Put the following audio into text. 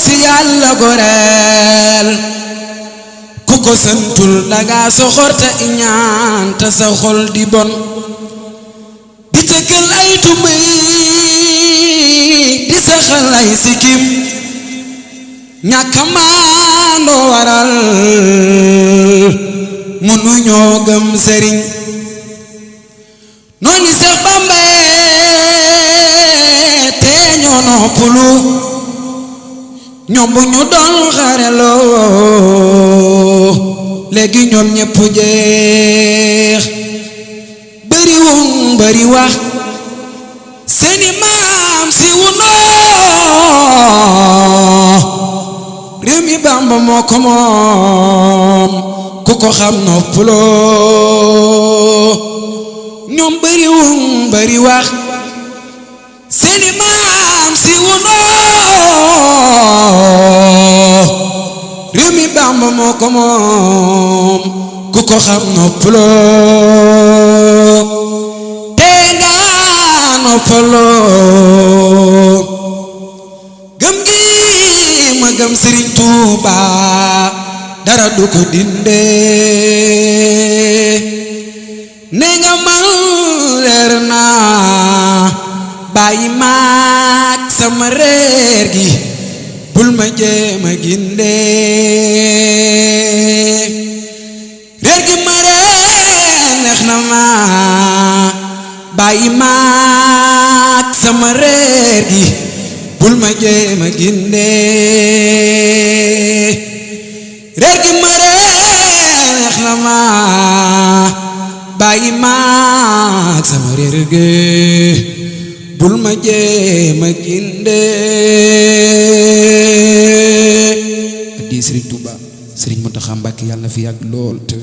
si yàlla goreel ku ko santul danga soxor te iñaan te sa xol di bon di tëkkal ay tumay di saxal ay sikim ñàkk maandoo waral mënu ñoo gëm sëriñ noonu Seex Bamba te ñoo noppalu ñoom bu ñu doon xareloo léegi ñoom ñépp jeex bari wuñ bari wax seeni maam si wunoo réew mi Bamba moo ko moom ku ko xam noppaloo ñoom bari wuñ bari wax seeni maam si wunoo réew mi Bamba moo ko moom ku ko xam noppaloo te nga noppaloo gëm gi ma gëm Sëriñ Tuuba dara du ko dindee ne nga man leer naa bàyyi maak sama reer gi bul ma jéem a gindee reer gi ma reer neex na ma bàyyi maak sama reer gi bul ma jéem a gindee reer gi ma reer neex na ma bàyyi maak sama reer gi bul ma jéem a gindee. Addi Sëriñ Tuuba Sëriñ Muntaxa Mbàkke yàlla na fi yàgg lool te